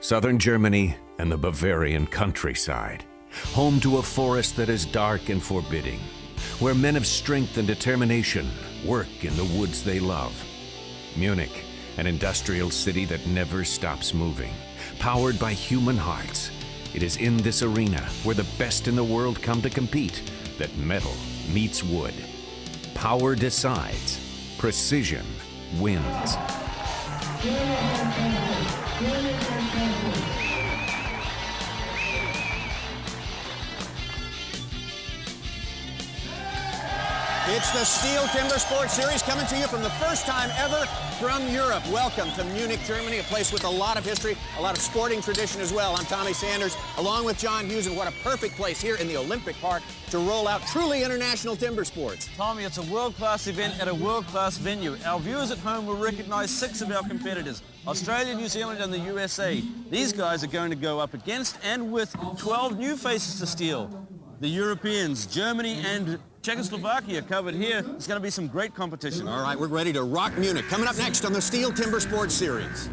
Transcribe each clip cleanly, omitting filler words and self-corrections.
Southern Germany and the Bavarian countryside, home to a forest that is dark and forbidding, where men of strength and determination work in the woods they love. Munich, an industrial city that never stops moving, powered by human hearts. It is in this arena, where the best in the world come to compete, that metal meets wood. Power decides. Precision wins. It's the STIHL TIMBERSPORTS series coming to you from the first time ever from Europe. Welcome to Munich, Germany, a place with a lot of history, a lot of sporting tradition as well. I'm Tommy Sanders, along with John Hughes, and what a perfect place here in the Olympic Park to roll out truly international timber sports. Tommy, it's a world-class event at a world-class venue. Our viewers at home will recognize 6 of our competitors: Australia, New Zealand, and the USA. These guys are going to go up against and with 12 new faces to STIHL. The Europeans, Germany, and Czechoslovakia covered here. It's going to be some great competition. All right, we're ready to rock Munich. Coming up next on the STIHL TIMBERSPORTS series.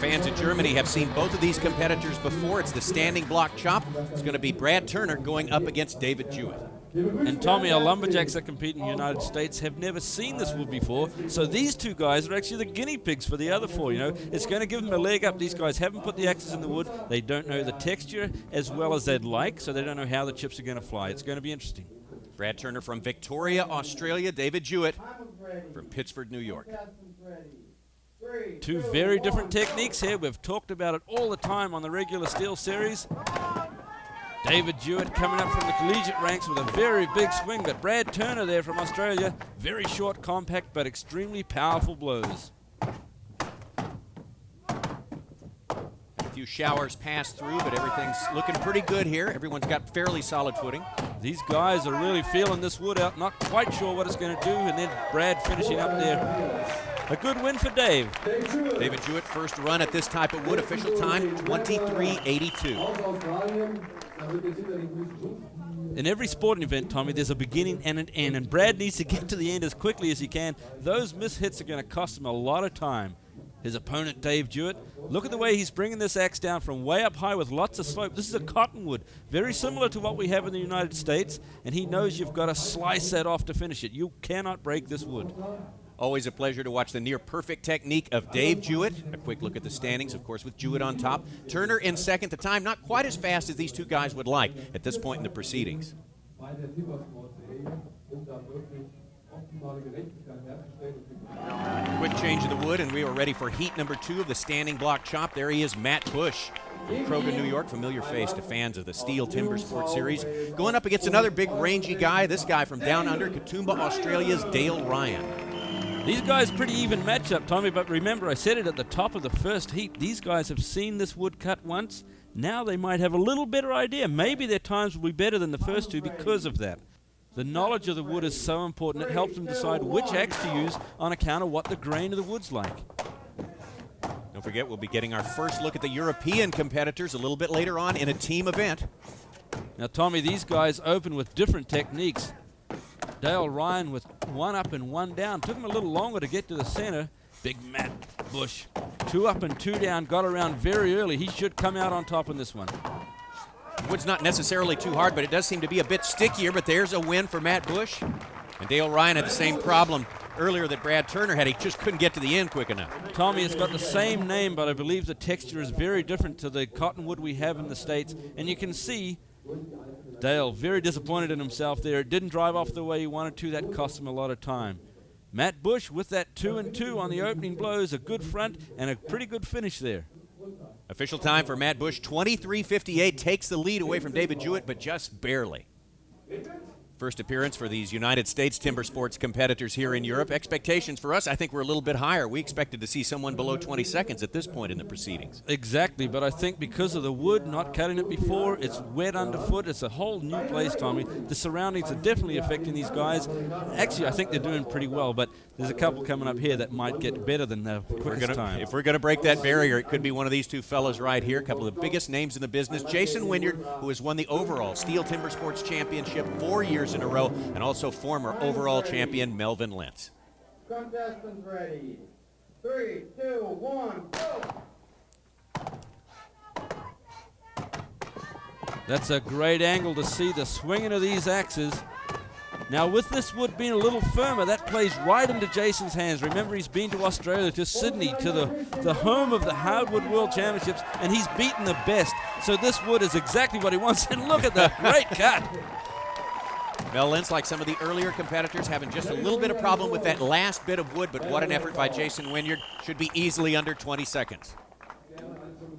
Fans in Germany have seen both of these competitors before. It's the standing block chop. It's going to be Brad Turner going up against David Jewett. And Tommy, our lumberjacks that compete in the United States have never seen this wood before, so these 2 guys are actually the guinea pigs for the other 4, you know. It's going to give them a leg up. These guys haven't put the axes in the wood. They don't know the texture as well as they'd like, so they don't know how the chips are going to fly. It's going to be interesting. Brad Turner from Victoria, Australia. David Jewett from Pittsford, New York. 2 very different techniques here. We've talked about it all the time on the regular STIHL series. David Jewett coming up from the collegiate ranks with a very big swing, but Brad Turner there from Australia, very short, compact, but extremely powerful blows. A few showers pass through, but everything's looking pretty good here. Everyone's got fairly solid footing. These guys are really feeling this wood out, not quite sure what it's going to do, and then Brad finishing up there. A good win for Dave. David Jewett, first run at this type of wood, official time 23:82. In every sporting event, Tommy, there's a beginning and an end, and Brad needs to get to the end as quickly as he can. Those mishits are going to cost him a lot of time. His opponent, Dave Jewett, look at the way he's bringing this axe down from way up high with lots of slope. This is a cottonwood, very similar to what we have in the United States, and he knows you've got to slice that off to finish it. You cannot break this wood. Always a pleasure to watch the near-perfect technique of Dave Jewett. A quick look at the standings, of course, with Jewett on top. Turner in second. The time not quite as fast as these 2 guys would like at this point in the proceedings. Quick change of the wood, and we are ready for heat number 2 of the standing block chop. There he is, Matt Bush from Kroger, New York. Familiar face to fans of the STIHL TIMBERSPORTS series. Going up against another big, rangy guy. This guy from down under, Katoomba, Australia's Dale Ryan. These guys pretty even matchup, Tommy, but remember I said it at the top of the first heat. These guys have seen this wood cut once. Now they might have a little better idea. Maybe their times will be better than the first 2 because of that. The knowledge of the wood is so important. It helps them decide which axe to use on account of what the grain of the wood's like. Don't forget, we'll be getting our first look at the European competitors a little bit later on in a team event. Now, Tommy, these guys open with different techniques. Dale Ryan with 1 up and 1 down. Took him a little longer to get to the center. Big Matt Bush, 2 up and 2 down, got around very early. He should come out on top in this one. Wood's not necessarily too hard, but it does seem to be a bit stickier, but there's a win for Matt Bush. And Dale Ryan had the same problem earlier that Brad Turner had. He just couldn't get to the end quick enough. Tommy, it's got the same name, but I believe the texture is very different to the cottonwood we have in the States. And you can see Dale very disappointed in himself there. It didn't drive off the way he wanted to. That cost him a lot of time. Matt Bush with that 2 and 2 on the opening blows, a good front and a pretty good finish there. Official time for Matt Bush, 23:58, takes the lead away from David Jewett, but just barely. First appearance for these United States timber sports competitors here in Europe. Expectations for us, I think, were a little bit higher. We expected to see someone below 20 seconds at this point in the proceedings. Exactly, but I think because of the wood, not cutting it before, it's wet underfoot. It's a whole new place, Tommy. The surroundings are definitely affecting these guys. Actually, I think they're doing pretty well, but there's a couple coming up here that might get better than the quickest time. If we're going to break that barrier, it could be one of these two fellas right here. A couple of the biggest names in the business. Jason Wynyard, who has won the overall STIHL Timber Sports Championship 4 years in a row, and also former overall champion Melvin Lentz. Contestants ready. 3, 2, 1, go! That's a great angle to see the swinging of these axes. Now, with this wood being a little firmer, that plays right into Jason's hands. Remember, he's been to Australia, to Sydney, to the home of the Hardwood World Championships, and he's beaten the best. So this wood is exactly what he wants. And look at the great cut. Mel Lentz, like some of the earlier competitors, having just a little bit of problem with that last bit of wood, but what an effort by Jason Wynyard. Should be easily under 20 seconds.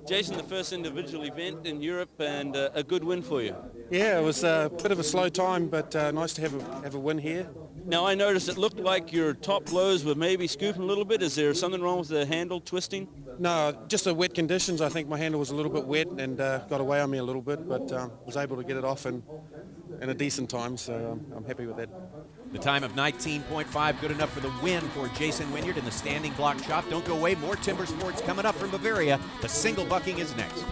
Jason, the first individual event in Europe, and a good win for you. Yeah, it was a bit of a slow time, but nice to have a win here. Now, I noticed it looked like your top blows were maybe scooping a little bit. Is there something wrong with the handle twisting? No, just the wet conditions. I think my handle was a little bit wet and got away on me a little bit, but was able to get it off in a decent time, so I'm happy with that. The time of 19.5, good enough for the win for Jason Wynyard in the standing block chop. Don't go away, more timber sports coming up from Bavaria. The single bucking is next.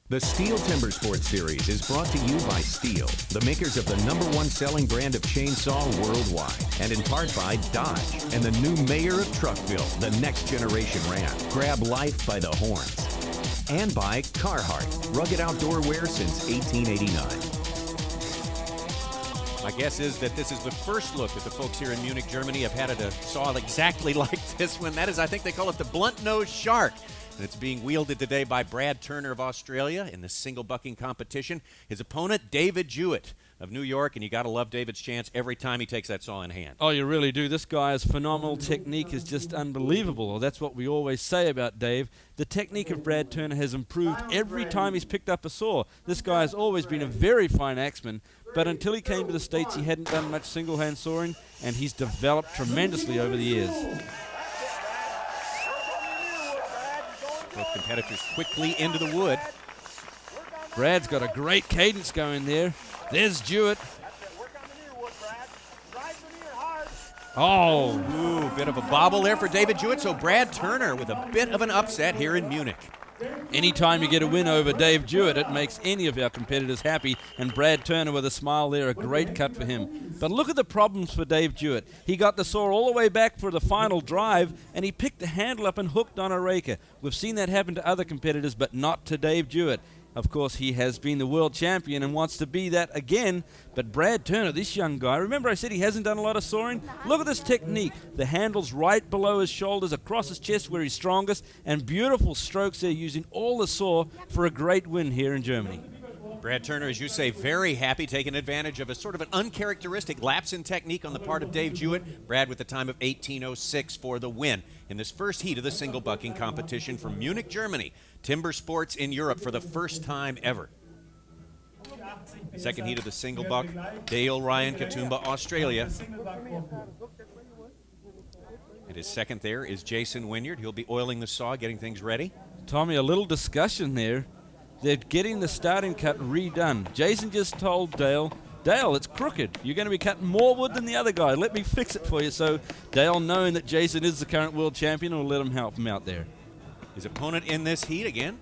The STIHL Timbersports Series is brought to you by STIHL, the makers of the #1 selling brand of chainsaw worldwide, and in part by Dodge and the new mayor of Truckville, the next generation Ram. Grab life by the horns. And by Carhartt, rugged outdoor wear since 1889. My guess is that this is the first look that the folks here in Munich, Germany have had at a saw exactly like this one. That is, I think they call it the blunt-nosed shark. And it's being wielded today by Brad Turner of Australia in the single bucking competition. His opponent, David Jewett of New York, and you got to love David's chance every time he takes that saw in hand. Oh, you really do. This guy's phenomenal technique is just unbelievable. That's what we always say about Dave. The technique of Brad Turner has improved every time he's picked up a saw. This guy has always been a very fine axeman, but until he came to the States, he hadn't done much single-hand sawing, and he's developed tremendously over the years. Both competitors quickly into the wood. Brad's got a great cadence going there. There's Jewett. Oh, ooh, bit of a bobble there for David Jewett. So Brad Turner with a bit of an upset here in Munich. anytime you get a win over Dave Jewett, it makes any of our competitors happy, and Brad Turner with a smile there, a great cut for him. But look at the problems for Dave Jewett. He got the saw all the way back for the final drive, and he picked the handle up and hooked on a raker. We've seen that happen to other competitors, but not to Dave Jewett. Of course, he has been the world champion and wants to be that again. But Brad Turner, this young guy, remember I said he hasn't done a lot of sawing? Look at this technique. The handle's right below his shoulders, across his chest where he's strongest, and beautiful strokes there, using all the saw for a great win here in Germany. Brad Turner, as you say, very happy, taking advantage of a sort of an uncharacteristic lapse in technique on the part of Dave Jewett. Brad with the time of 18:06 for the win in this first heat of the single bucking competition from Munich, Germany. Timber sports in Europe for the first time ever. Second heat of the single buck, Dale Ryan, Katoomba, Australia. And his second there is Jason Wynyard. He'll be oiling the saw, getting things ready. Tommy, a little discussion there. They're getting the starting cut redone. Jason just told Dale, Dale, it's crooked. You're going to be cutting more wood than the other guy. Let me fix it for you. So Dale, knowing that Jason is the current world champion, will let him help him out there. His opponent in this heat, again,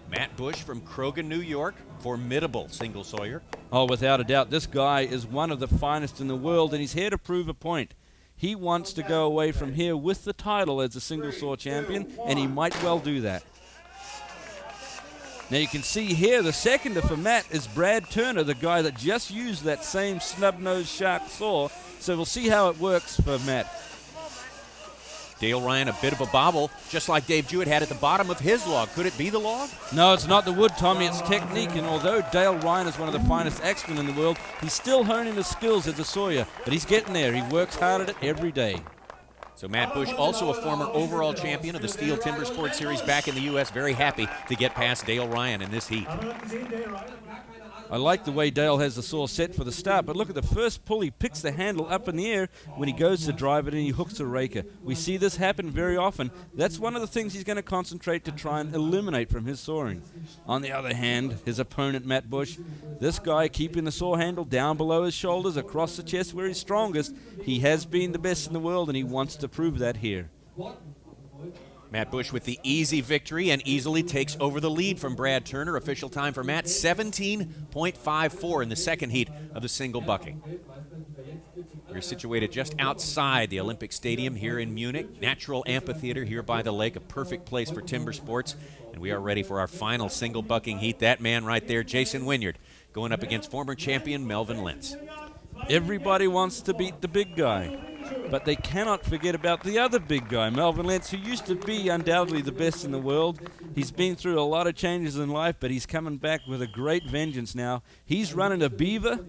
Matt Bush from Krogan, New York. Formidable single sawyer. Oh, without a doubt, this guy is one of the finest in the world, and he's here to prove a point. He wants to go away from here with the title as a single saw champion, and he might well do that. Now you can see here the seconder for Matt is Brad Turner, the guy that just used that same snub-nosed shark saw. So we'll see how it works for Matt. Dale Ryan, a bit of a bobble, just like Dave Jewett had at the bottom of his log. Could it be the log? No, it's not the wood, Tommy. It's technique. And although Dale Ryan is one of the finest axemen in the world, he's still honing his skills as a sawyer. But he's getting there. He works hard at it every day. So Matt Bush, also a former overall champion of the STIHL Timbersport Series back in the U.S., very happy to get past Dale Ryan in this heat. I like the way Dale has the saw set for the start, but look at the first pull. He picks the handle up in the air when he goes to drive it and he hooks a raker. We see this happen very often. That's one of the things he's going to concentrate to try and eliminate from his sawing. On the other hand, his opponent, Matt Bush, this guy keeping the saw handle down below his shoulders, across the chest where he's strongest. He has been the best in the world and he wants to prove that here. Matt Bush with the easy victory and easily takes over the lead from Brad Turner. Official time for Matt, 17.54 in the second heat of the single bucking. We're situated just outside the Olympic Stadium here in Munich. Natural amphitheater here by the lake, a perfect place for timber sports. And we are ready for our final single bucking heat. That man right there, Jason Wynyard, going up against former champion Melvin Lentz. Everybody wants to beat the big guy, but they cannot forget about the other big guy, Melvin Lentz, who used to be undoubtedly the best in the world. He's been through a lot of changes in life, but he's coming back with a great vengeance now. He's running a Beaver,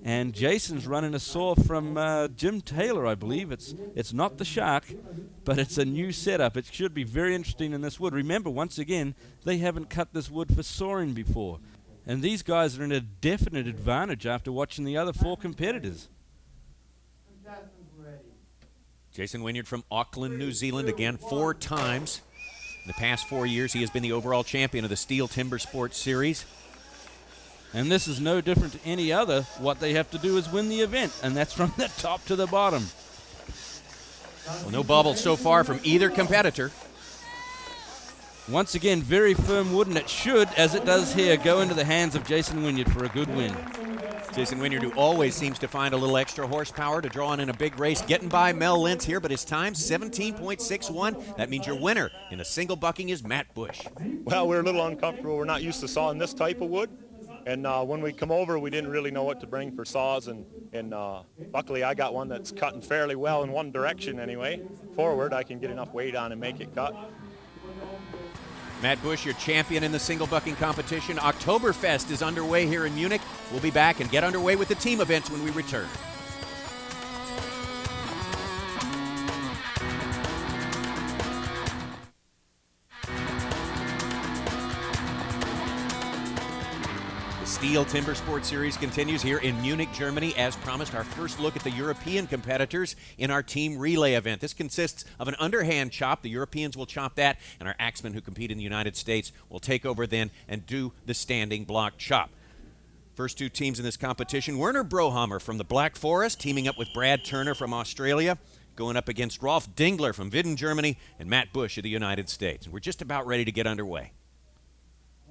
and Jason's running a saw from Jim Taylor, I believe. It's not the Shark, but it's a new setup. It should be very interesting in this wood. Remember, once again, they haven't cut this wood for sawing before. And these guys are in a definite advantage after watching the other four competitors. Jason Wynyard from Auckland, New Zealand, again 4 times. In the past 4 years, he has been the overall champion of the STIHL Timbersport Series. And this is no different to any other. What they have to do is win the event, and that's from the top to the bottom. Well, no bobble so far from either competitor. Once again, very firm wood, and it should, as it does here, go into the hands of Jason Wynyard for a good win. Jason Wynyard, who always seems to find a little extra horsepower to draw on in a big race, getting by Mel Lentz here, but his time, 17.61. That means your winner in the single bucking is Matt Bush. Well, we're a little uncomfortable. We're not used to sawing this type of wood. And when we come over, we didn't really know what to bring for saws. And luckily, I got one that's cutting fairly well in one direction anyway. Forward, I can get enough weight on and make it cut. Matt Bush, your champion in the single bucking competition. Oktoberfest is underway here in Munich. We'll be back and get underway with the team events when we return. The STIHL Timbersport Series continues here in Munich, Germany. As promised, our first look at the European competitors in our team relay event. This consists of an underhand chop. The Europeans will chop that, and our axemen who compete in the United States will take over then and do the standing block chop. First 2 teams in this competition, Werner Brohammer from the Black Forest, teaming up with Brad Turner from Australia, going up against Rolf Dingler from Witten, Germany, and Matt Bush of the United States. And we're just about ready to get underway.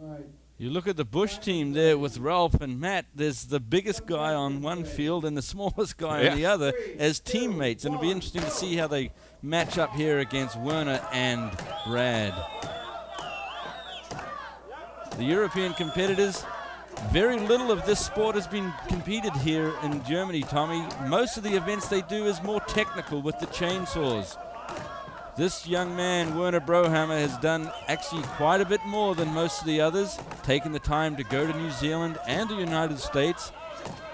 All right. You look at the Bush team there with Ralph and Matt. There's the biggest guy on one field and the smallest guy on the other as teammates. And it'll be interesting to see how they match up here against Werner and Brad. The European competitors, very little of this sport has been competed here in Germany, Tommy. Most of the events they do is more technical with the chainsaws. This young man, Werner Brohammer, has done actually quite a bit more than most of the others, taking the time to go to New Zealand and the United States,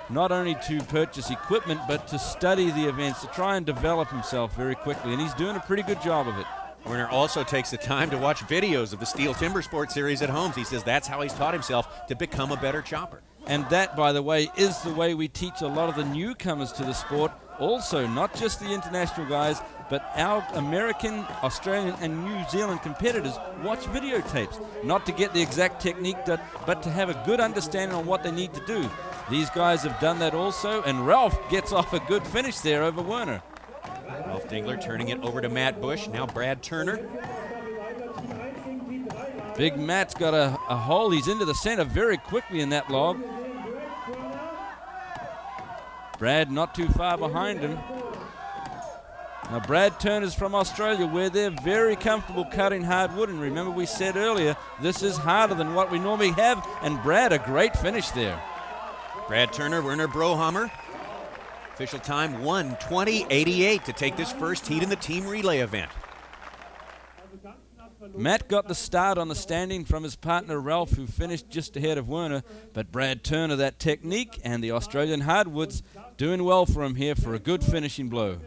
not only to purchase equipment, but to study the events, to try and develop himself very quickly, and he's doing a pretty good job of it. Werner also takes the time to watch videos of the STIHL Timbersport Series at home. He says that's how he's taught himself to become a better chopper. And that, by the way, is the way we teach a lot of the newcomers to the sport. Also, not just the international guys, but our American, Australian, and New Zealand competitors watch videotapes, not to get the exact technique, but to have a good understanding on what they need to do. These guys have done that also, and Ralph gets off a good finish there over Werner. Rolf Dingler turning it over to Matt Bush. Now Brad Turner. Big Matt's got a hole. He's into the center very quickly in that log. Brad not too far behind him. Now Brad Turner's from Australia, where they're very comfortable cutting hardwood, and remember we said earlier, this is harder than what we normally have, and Brad, a great finish there. Brad Turner, Werner Brohammer. Official time 1:20.88 to take this first heat in the team relay event. Matt got the start on the standing from his partner Ralph, who finished just ahead of Werner, but Brad Turner, that technique and the Australian hardwoods, doing well for him here for a good finishing blow.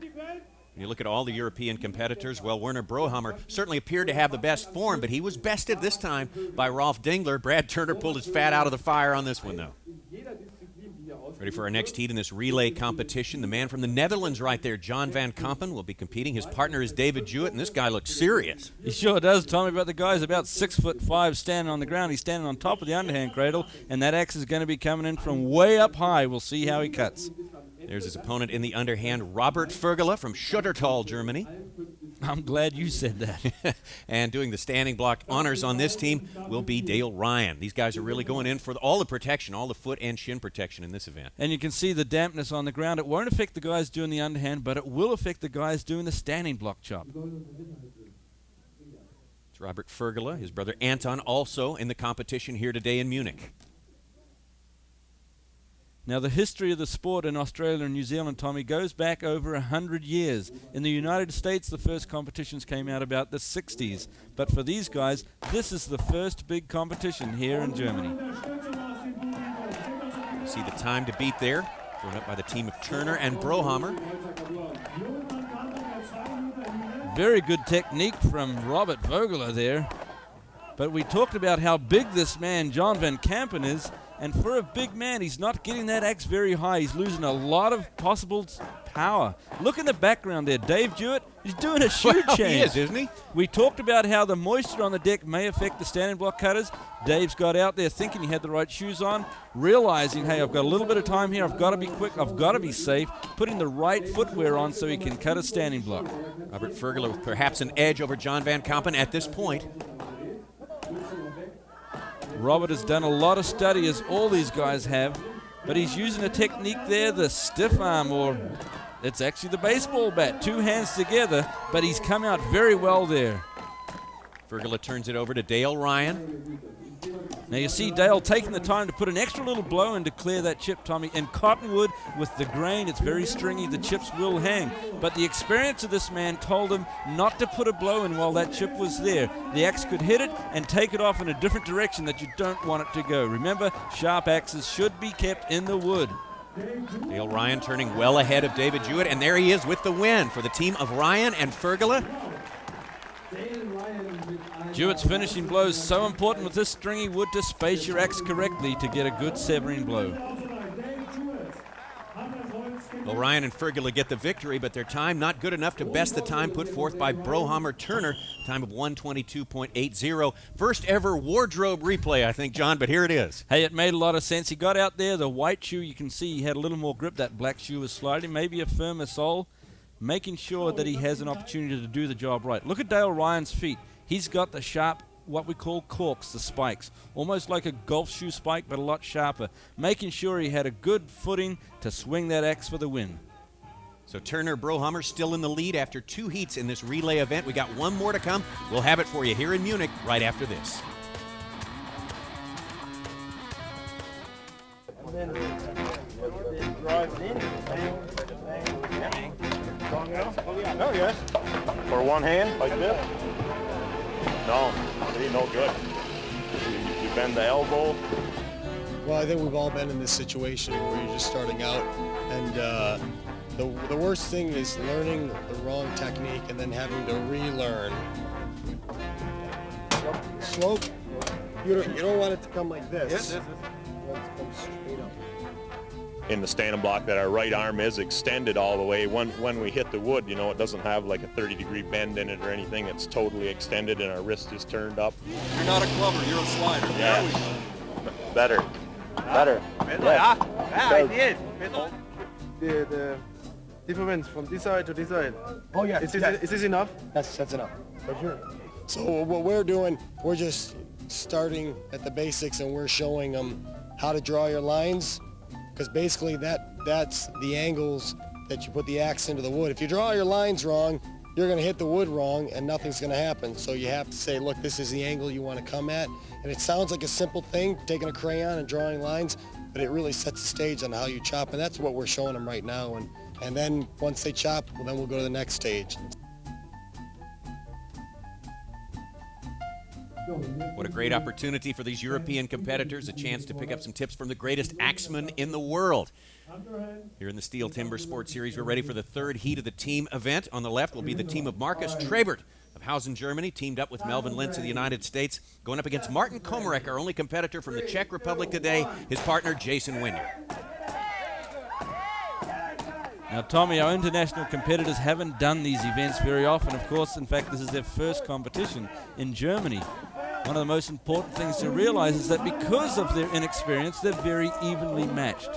When you look at all the European competitors, well, Werner Brohammer certainly appeared to have the best form, but he was bested this time by Rolf Dingler. Brad Turner pulled his fat out of the fire on this one, though. Ready for our next heat in this relay competition. The man from the Netherlands right there, John van Kampen, will be competing. His partner is David Jewett, and this guy looks serious. He sure does, Tommy, but the guy's about 6'5" standing on the ground. He's standing on top of the underhand cradle, and that axe is going to be coming in from way up high. We'll see how he cuts. There's his opponent in the underhand, Robert Fergele from Schuttertal, Germany. I'm glad you said that. And doing the standing block honors on this team will be Dale Ryan. These guys are really going in for all the protection, all the foot and shin protection in this event. And you can see the dampness on the ground. It won't affect the guys doing the underhand, but it will affect the guys doing the standing block chop. It's Robert Fergele, his brother Anton, also in the competition here today in Munich. Now, the history of the sport in Australia and New Zealand, Tommy, goes back over 100 years. In the United States, the first competitions came out about the 60s. But for these guys, this is the first big competition here in Germany. You see the time to beat there, thrown up by the team of Turner and Brohammer. Very good technique from Robert Vogler there. But we talked about how big this man, John van Kampen, is. And for a big man, he's not getting that axe very high. He's losing a lot of possible power. Look in the background there. Dave Jewett is doing a shoe change. He is, isn't he? We talked about how the moisture on the deck may affect the standing block cutters. Dave's got out there thinking he had the right shoes on, realizing, hey, I've got a little bit of time here. I've got to be quick. I've got to be safe. Putting the right footwear on so he can cut a standing block. Robert Fergele with perhaps an edge over John van Kampen at this point. Robert has done a lot of study, as all these guys have, but he's using a technique there, the stiff arm, or it's actually the baseball bat, two hands together, but he's come out very well there. Fergele turns it over to Dale Ryan. Now you see Dale taking the time to put an extra little blow in to clear that chip, Tommy. In cottonwood, with the grain, it's very stringy, the chips will hang. But the experience of this man told him not to put a blow in while that chip was there. The axe could hit it and take it off in a different direction that you don't want it to go. Remember, sharp axes should be kept in the wood. Dale Ryan turning well ahead of David Jewett, and there he is with the win for the team of Ryan and Fergele. Jewett's finishing blows so important with this stringy wood to space your axe correctly to get a good severing blow. Well, Ryan and Fergele get the victory, but their time not good enough to best the time put forth by Brohammer Turner, time of 1:22.80. First ever wardrobe replay, I think, John, but here it is. Hey, it made a lot of sense. He got out there, the white shoe, you can see he had a little more grip. That black shoe was sliding, maybe a firmer sole, making sure that he has an opportunity to do the job right. Look at Dale Ryan's feet. He's got the sharp, what we call corks, the spikes, almost like a golf shoe spike, but a lot sharper, making sure he had a good footing to swing that axe for the win. So Turner Brohammer still in the lead after 2 heats in this relay event. We got one more to come. We'll have it for you here in Munich right after this. Oh, yes. For one hand, like this? No, it ain't no good. You bend the elbow. Well, I think we've all been in this situation where you're just starting out, and the worst thing is learning the wrong technique and then having to relearn. Slope, you don't want it to come like this. Yes. You want it to come straight up. In the standing block, that our right arm is extended all the way. When we hit the wood, you know, it doesn't have like a 30-degree bend in it or anything. It's totally extended and our wrist is turned up. You're not a clubber, you're a slider. Yeah. Better. Better. Yeah, I did. The difference from this side to this side. Oh yeah. Is this enough? That's enough. For sure. So what we're doing, we're just starting at the basics and we're showing them how to draw your lines, because basically that's the angles that you put the axe into the wood. If you draw your lines wrong, you're going to hit the wood wrong and nothing's going to happen. So you have to say, look, this is the angle you want to come at. And it sounds like a simple thing, taking a crayon and drawing lines, but it really sets the stage on how you chop. And that's what we're showing them right now. And then once they chop, well, then we'll go to the next stage. What a great opportunity for these European competitors, a chance to pick up some tips from the greatest axemen in the world. Here in the Steel Timber Sports Series, we're ready for the third heat of the team event. On the left will be the team of Marcus Trebert of Hausen, Germany, teamed up with Melvin Lentz of the United States, going up against Martin Komarek, our only competitor from the Czech Republic today, his partner Jason Wynyard. Now, Tommy, our international competitors haven't done these events very often. Of course, in fact, this is their first competition in Germany. One of the most important things to realize is that because of their inexperience, they're very evenly matched.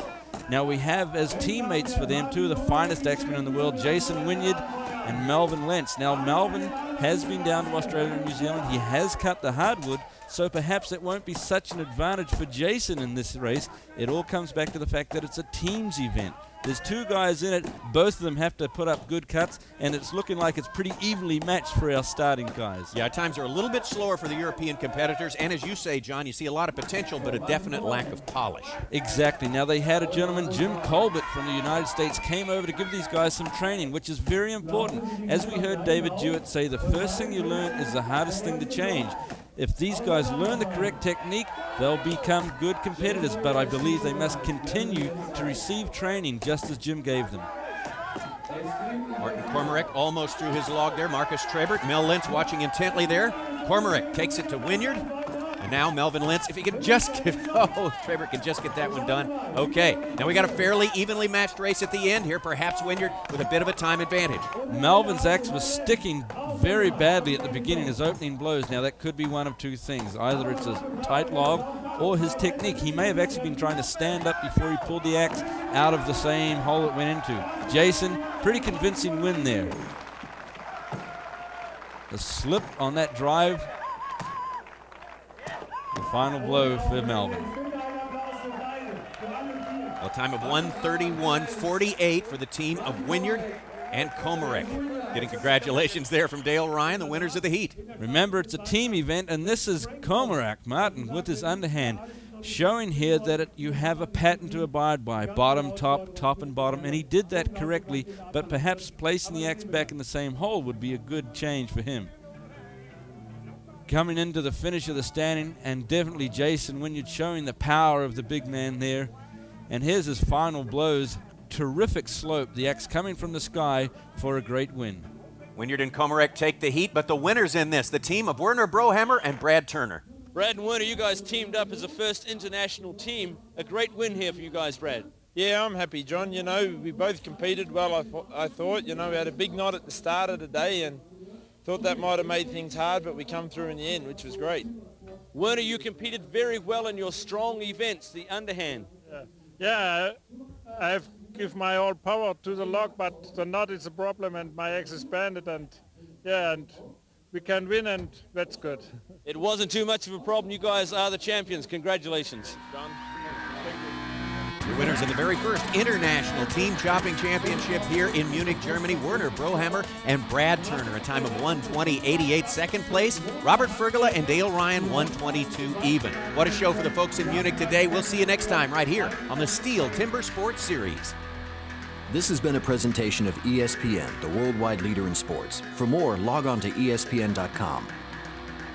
Now, we have as teammates for them two of the finest axemen in the world, Jason Wynyard and Melvin Lentz. Now, Melvin has been down to Australia and New Zealand. He has cut the hardwood, so perhaps it won't be such an advantage for Jason in this race. It all comes back to the fact that it's a teams event. There's two guys in it. Both of them have to put up good cuts, and it's looking like it's pretty evenly matched for our starting guys. Yeah, times are a little bit slower for the European competitors, and as you say, John, you see a lot of potential, but a definite lack of polish. Exactly. Now, they had a gentleman, Jim Colbert from the United States, came over to give these guys some training, which is very important. As we heard David Jewett say, the first thing you learn is the hardest thing to change. If these guys learn the correct technique, they'll become good competitors, but I believe they must continue to receive training just as Jim gave them. Martin Komarek almost through his log there. Marcus Trebert, Mel Lentz watching intently there. Komarek takes it to Wynyard. And now Melvin Lentz, if he can just get, Trebert can just get that one done. Okay, now we got a fairly evenly matched race at the end here. Perhaps Wynyard with a bit of a time advantage. Melvin's axe was sticking very badly at the beginning, his opening blows. Now that could be one of two things. Either it's a tight log or his technique. He may have actually been trying to stand up before he pulled the axe out of the same hole it went into. Jason, pretty convincing win there. The slip on that drive. The final blow for Melvin. A time of 1:31.48 for the team of Wynyard and Komarek. Getting congratulations there from Dale Ryan, the winners of the heat. Remember, it's a team event, and this is Komarek, Martin, with his underhand, showing here that you have a pattern to abide by, bottom, top, top, and bottom, and he did that correctly, but perhaps placing the axe back in the same hole would be a good change for him. Coming into the finish of the standing, and definitely Jason Wynyard showing the power of the big man there. And here's his final blows. Terrific slope, the axe coming from the sky for a great win. Wynyard and Komarek take the heat, but the winners in this, the team of Werner Brohammer and Brad Turner. Brad and Werner, you guys teamed up as a first international team. A great win here for you guys, Brad. Yeah, I'm happy, John. You know, we both competed well, I thought. You know, we had a big knot at the start of the day, and thought that might have made things hard, but we come through in the end, which was great. Werner, you competed very well in your strong events, the underhand. Yeah, I've given my all power to the log, but the knot is a problem, and my axe is banded, and yeah, and we can win, and that's good. It wasn't too much of a problem. You guys are the champions. Congratulations. John. The winners of the very first International Team Chopping Championship here in Munich, Germany, Werner Brohammer and Brad Turner, a time of 1:20.88. Second place, Robert Fergala and Dale Ryan, 1:22 even. What a show for the folks in Munich today. We'll see you next time right here on the Steel Timber Sports Series. This has been a presentation of ESPN, the worldwide leader in sports. For more, log on to ESPN.com.